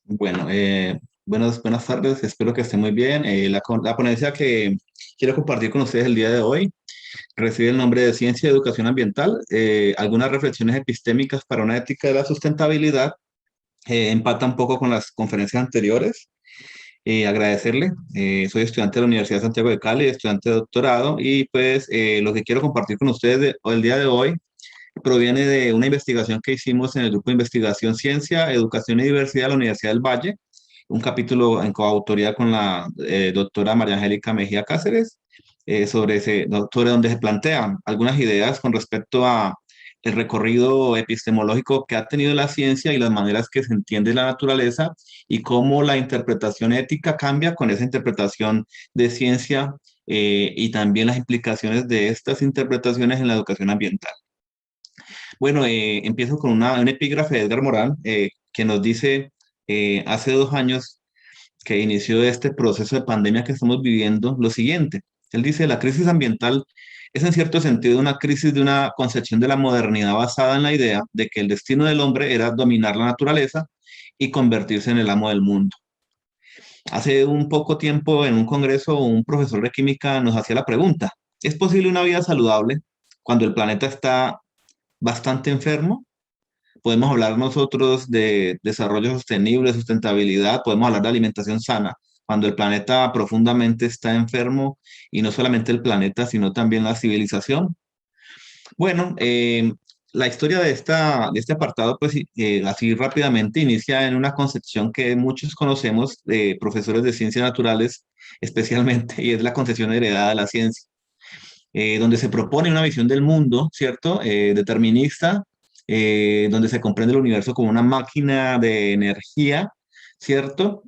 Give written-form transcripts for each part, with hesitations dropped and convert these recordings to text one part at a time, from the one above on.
Bueno, buenas tardes, espero que esté muy bien. La ponencia que quiero compartir con ustedes el día de hoy recibe el nombre de Ciencia y Educación Ambiental, algunas reflexiones epistémicas para una ética de la sustentabilidad. Empata un poco con las conferencias anteriores. Agradecerle, soy estudiante de la Universidad de Santiago de Cali, estudiante de doctorado, y pues lo que quiero compartir con ustedes el día de hoy proviene de una investigación que hicimos en el grupo de investigación Ciencia, Educación y Diversidad de la Universidad del Valle, un capítulo en coautoría con la doctora María Angélica Mejía Cáceres, sobre donde se plantean algunas ideas con respecto a el recorrido epistemológico que ha tenido la ciencia y las maneras que se entiende la naturaleza y cómo la interpretación ética cambia con esa interpretación de ciencia, y también las implicaciones de estas interpretaciones en la educación ambiental. Bueno, empiezo con un epígrafe de Edgar Morin, que nos dice, hace 2 años que inició este proceso de pandemia que estamos viviendo, lo siguiente. Él dice, la crisis ambiental es en cierto sentido una crisis de una concepción de la modernidad basada en la idea de que el destino del hombre era dominar la naturaleza y convertirse en el amo del mundo. Hace un poco tiempo en un congreso un profesor de química nos hacía la pregunta, ¿es posible una vida saludable cuando el planeta está bastante enfermo? Podemos hablar nosotros de desarrollo sostenible, sustentabilidad, podemos hablar de alimentación sana, cuando el planeta profundamente está enfermo, y no solamente el planeta, sino también la civilización. Bueno, la historia de este apartado, pues así rápidamente, inicia en una concepción que muchos conocemos de profesores de ciencias naturales, especialmente, y es la concepción heredada de la ciencia, donde se propone una visión del mundo, ¿cierto? Determinista, donde se comprende el universo como una máquina de energía, ¿cierto?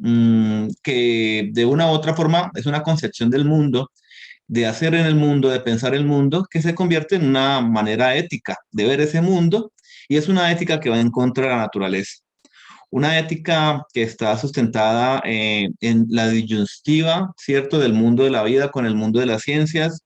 Que de una u otra forma es una concepción del mundo, de hacer en el mundo, de pensar el mundo, que se convierte en una manera ética de ver ese mundo, y es una ética que va en contra de la naturaleza. Una ética que está sustentada en la disyuntiva, ¿cierto?, del mundo de la vida con el mundo de las ciencias,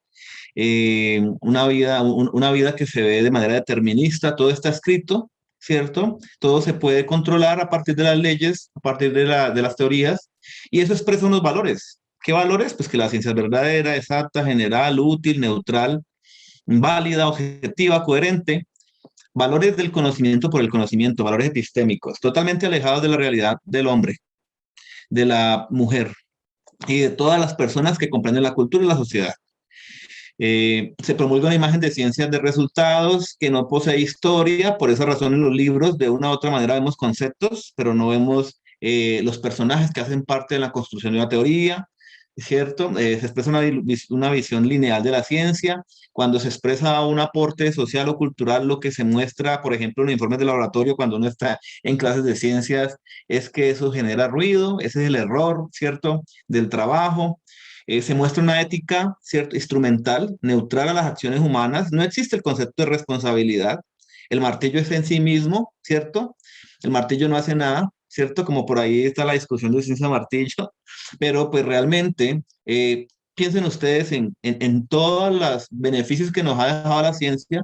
una vida que se ve de manera determinista, todo está escrito, ¿cierto? Todo se puede controlar a partir de las leyes, a partir de las teorías, y eso expresa unos valores. ¿Qué valores? Pues que la ciencia es verdadera, exacta, general, útil, neutral, válida, objetiva, coherente. Valores del conocimiento por el conocimiento, valores epistémicos, totalmente alejados de la realidad del hombre, de la mujer y de todas las personas que comprenden la cultura y la sociedad. Se promulga una imagen de ciencias de resultados que no posee historia, por esa razón en los libros de una u otra manera vemos conceptos, pero no vemos los personajes que hacen parte de la construcción de una teoría, ¿cierto? Se expresa una visión lineal de la ciencia. Cuando se expresa un aporte social o cultural, lo que se muestra, por ejemplo, en los informes de laboratorio, cuando uno está en clases de ciencias, es que eso genera ruido, ese es el error, ¿cierto?, del trabajo. Se muestra una ética, ¿cierto?, instrumental, neutral a las acciones humanas. No existe el concepto de responsabilidad. El martillo es en sí mismo, ¿cierto? El martillo no hace nada, ¿cierto? Como por ahí está la discusión de ciencia martillo, pero pues realmente piensen ustedes en todos los beneficios que nos ha dejado la ciencia,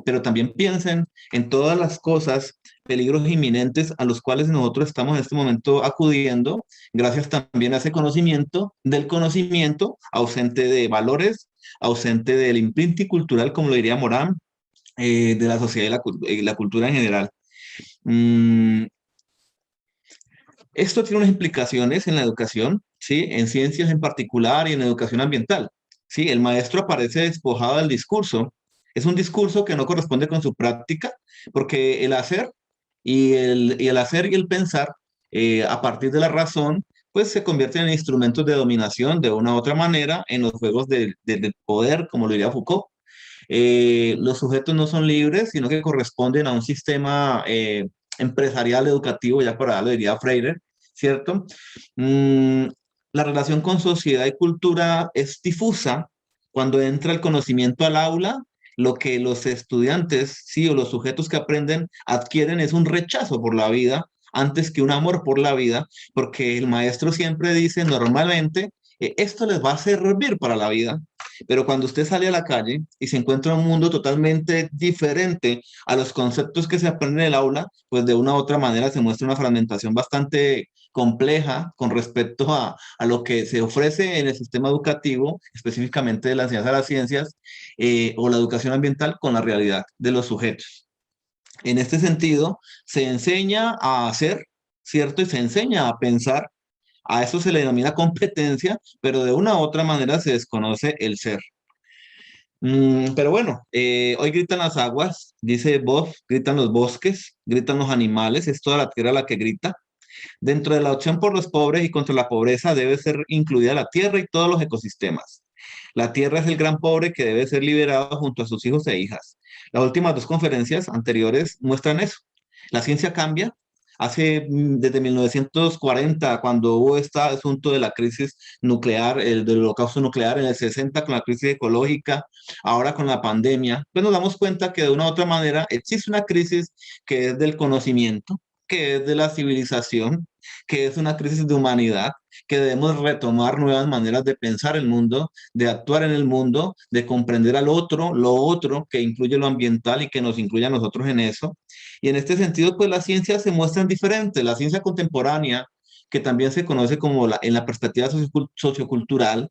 pero también piensen en todas las cosas, peligros inminentes a los cuales nosotros estamos en este momento acudiendo, gracias también a ese conocimiento, del conocimiento ausente de valores, ausente del imprinting cultural, como lo diría Morán, de la sociedad y la cultura en general. Mm, Esto tiene unas implicaciones en la educación, ¿sí? En ciencias en particular y en educación ambiental, ¿sí? El maestro aparece despojado del discurso. Es un discurso que no corresponde con su práctica, porque el hacer y el hacer y el pensar, a partir de la razón, pues se convierten en instrumentos de dominación de una u otra manera en los juegos del poder, como lo diría Foucault. Los sujetos no son libres, sino que corresponden a un sistema empresarial educativo, ya por allá lo diría Freire, ¿cierto? Mm, la relación con sociedad y cultura es difusa cuando entra el conocimiento al aula. Lo que los estudiantes, sí, o los sujetos que aprenden adquieren es un rechazo por la vida antes que un amor por la vida, porque el maestro siempre dice normalmente, esto les va a servir para la vida, pero cuando usted sale a la calle y se encuentra un mundo totalmente diferente a los conceptos que se aprenden en el aula, pues de una u otra manera se muestra una fragmentación bastante compleja con respecto a lo que se ofrece en el sistema educativo, específicamente de la enseñanza de las ciencias o la educación ambiental con la realidad de los sujetos. En este sentido, se enseña a hacer, ¿cierto? Y se enseña a pensar. A eso se le denomina competencia, pero de una u otra manera se desconoce el ser. Pero bueno, hoy gritan las aguas, dice Bob, gritan los bosques, gritan los animales, es toda la tierra la que grita. Dentro de la opción por los pobres y contra la pobreza debe ser incluida la tierra y todos los ecosistemas. La tierra es el gran pobre que debe ser liberado junto a sus hijos e hijas. Las últimas dos conferencias anteriores muestran eso. La ciencia cambia. Desde 1940, cuando hubo este asunto de la crisis nuclear, el del holocausto nuclear, en el 60 con la crisis ecológica, ahora con la pandemia, pues nos damos cuenta que de una u otra manera existe una crisis que es del conocimiento, que es de la civilización, que es una crisis de humanidad, que debemos retomar nuevas maneras de pensar el mundo, de actuar en el mundo, de comprender al otro, lo otro que incluye lo ambiental y que nos incluye a nosotros en eso. Y en este sentido, pues las ciencias se muestran diferentes. La ciencia contemporánea, que también se conoce como en la perspectiva sociocultural,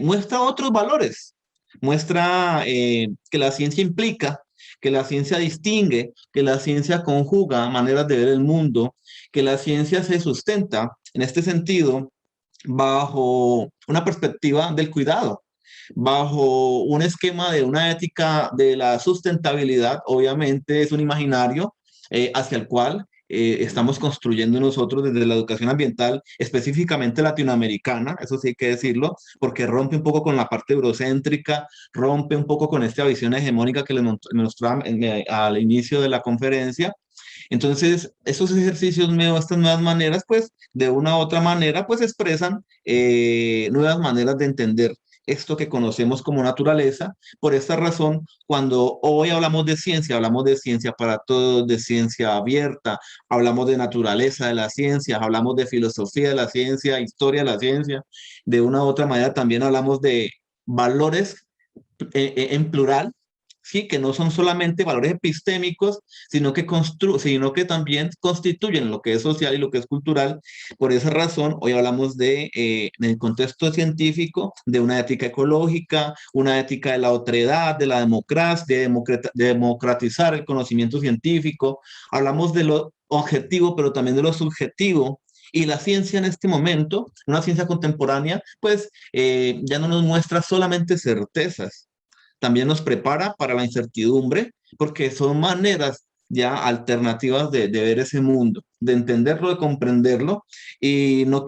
muestra otros valores. Muestra que la ciencia implica, que la ciencia distingue, que la ciencia conjuga maneras de ver el mundo, que la ciencia se sustenta en este sentido bajo una perspectiva del cuidado, bajo un esquema de una ética de la sustentabilidad. Obviamente es un imaginario hacia el cual estamos construyendo nosotros desde la educación ambiental, específicamente latinoamericana, eso sí hay que decirlo, porque rompe un poco con la parte eurocéntrica, rompe un poco con esta visión hegemónica que les mostraba al inicio de la conferencia. Entonces, esos ejercicios nuevos, estas nuevas maneras, pues, de una u otra manera, pues, expresan nuevas maneras de entender esto que conocemos como naturaleza. Por esta razón, cuando hoy hablamos de ciencia para todos, de ciencia abierta, hablamos de naturaleza de la ciencia, hablamos de filosofía de la ciencia, historia de la ciencia, de una u otra manera también hablamos de valores en plural, sí, que no son solamente valores epistémicos, sino que también constituyen lo que es social y lo que es cultural. Por esa razón, hoy hablamos en el contexto científico, de una ética ecológica, una ética de la otredad, de la democracia, de democratizar el conocimiento científico. Hablamos de lo objetivo, pero también de lo subjetivo. Y la ciencia en este momento, una ciencia contemporánea, pues ya no nos muestra solamente certezas, también nos prepara para la incertidumbre, porque son maneras ya alternativas de ver ese mundo, de entenderlo, de comprenderlo, y no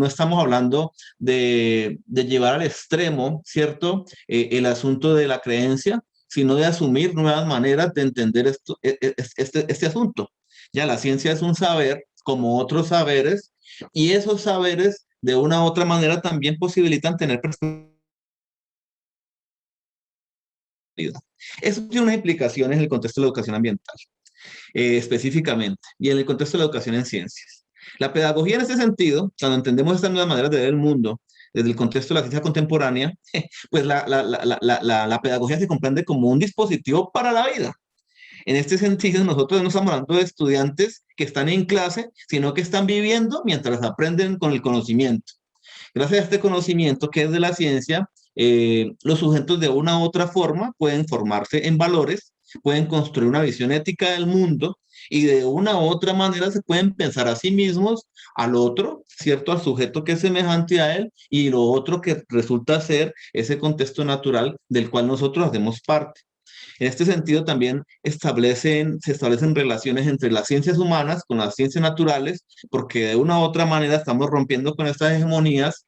estamos hablando de llevar al extremo, ¿cierto? El asunto de la creencia, sino de asumir nuevas maneras de entender este asunto. Ya la ciencia es un saber como otros saberes, y esos saberes de una u otra manera también posibilitan tener perspectiva. Eso tiene unas implicaciones en el contexto de la educación ambiental, específicamente, y en el contexto de la educación en ciencias. La pedagogía en este sentido, cuando entendemos estas nuevas maneras de ver el mundo, desde el contexto de la ciencia contemporánea, pues la pedagogía se comprende como un dispositivo para la vida. En este sentido, nosotros no estamos hablando de estudiantes que están en clase, sino que están viviendo mientras aprenden con el conocimiento. Gracias a este conocimiento que es de la ciencia, los sujetos de una u otra forma pueden formarse en valores, pueden construir una visión ética del mundo y de una u otra manera se pueden pensar a sí mismos, al otro, ¿cierto? Al sujeto que es semejante a él y lo otro que resulta ser ese contexto natural del cual nosotros hacemos parte. En este sentido, también se establecen relaciones entre las ciencias humanas con las ciencias naturales, porque de una u otra manera estamos rompiendo con estas hegemonías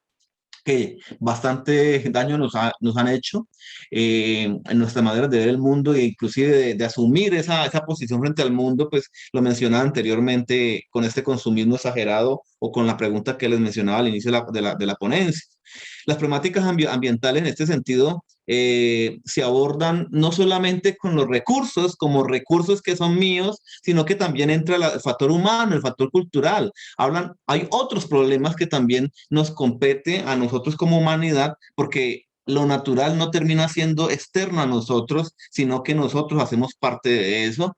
que bastante daño nos han hecho en nuestra manera de ver el mundo e inclusive de asumir esa posición frente al mundo, pues lo mencionaba anteriormente con este consumismo exagerado o con la pregunta que les mencionaba al inicio de la ponencia. Las problemáticas ambientales en este sentido se abordan no solamente con los recursos, como recursos que son míos, sino que también entra el factor humano, el factor cultural. Hay otros problemas que también nos compete a nosotros como humanidad, porque lo natural no termina siendo externo a nosotros, sino que nosotros hacemos parte de eso.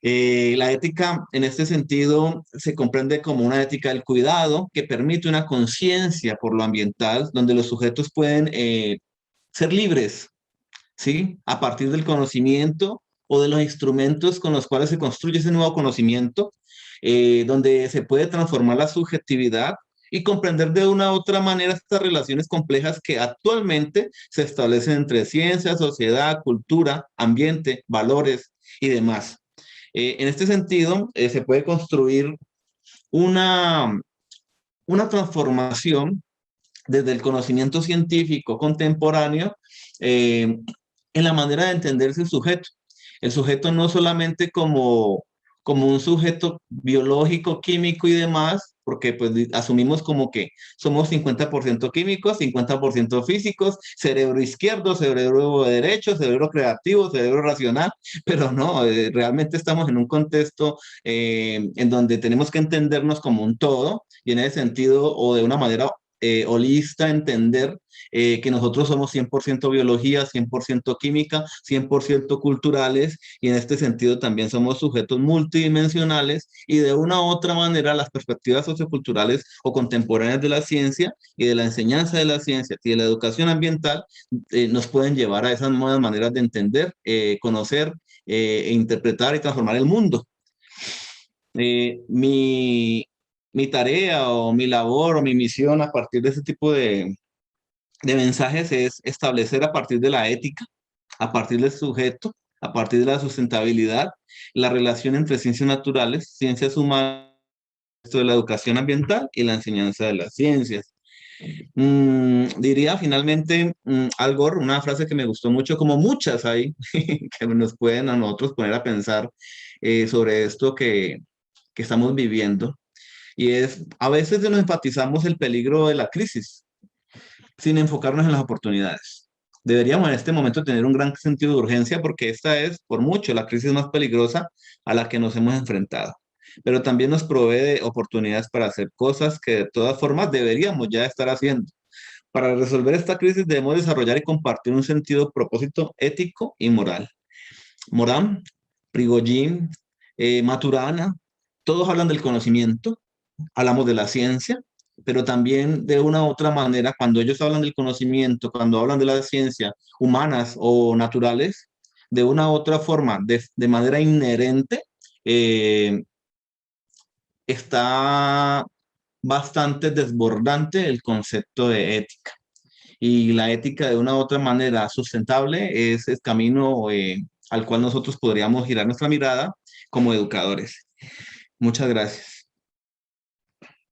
La ética, en este sentido, se comprende como una ética del cuidado que permite una conciencia por lo ambiental, donde los sujetos pueden ser libres, ¿sí? A partir del conocimiento o de los instrumentos con los cuales se construye ese nuevo conocimiento, donde se puede transformar la subjetividad y comprender de una u otra manera estas relaciones complejas que actualmente se establecen entre ciencia, sociedad, cultura, ambiente, valores y demás. En este sentido, se puede construir una, una transformación desde el conocimiento científico contemporáneo eh, en la manera de entenderse el sujeto. El sujeto no solamente como un sujeto biológico, químico y demás, porque pues asumimos como que somos 50% químicos, 50% físicos, cerebro izquierdo, cerebro derecho, cerebro creativo, cerebro racional, pero no, realmente estamos en un contexto en donde tenemos que entendernos como un todo y en ese sentido o de una manera holista entender que nosotros somos 100% biología, 100% química, 100% culturales y en este sentido también somos sujetos multidimensionales y de una u otra manera las perspectivas socioculturales o contemporáneas de la ciencia y de la enseñanza de la ciencia y de la educación ambiental nos pueden llevar a esas nuevas maneras de entender, conocer, interpretar y transformar el mundo. Mi tarea o mi labor o mi misión a partir de ese tipo de mensajes es establecer a partir de la ética, a partir del sujeto, a partir de la sustentabilidad, la relación entre ciencias naturales, ciencias humanas, de la educación ambiental y la enseñanza de las ciencias. Diría finalmente Al Gore, una frase que me gustó mucho, como muchas hay, que nos pueden a nosotros poner a pensar sobre esto que estamos viviendo. Y es, a veces nos enfatizamos el peligro de la crisis sin enfocarnos en las oportunidades. Deberíamos en este momento tener un gran sentido de urgencia porque esta es, por mucho, la crisis más peligrosa a la que nos hemos enfrentado. Pero también nos provee de oportunidades para hacer cosas que de todas formas deberíamos ya estar haciendo. Para resolver esta crisis debemos desarrollar y compartir un sentido de propósito ético y moral. Morán, Prigogine, Maturana, todos hablan del conocimiento, hablamos de la ciencia, pero también de una u otra manera, cuando ellos hablan del conocimiento, cuando hablan de la ciencia humanas o naturales, de una u otra forma, de manera inherente, eh, está bastante desbordante el concepto de ética. Y la ética de una u otra manera sustentable es el camino al cual nosotros podríamos girar nuestra mirada como educadores. Muchas gracias.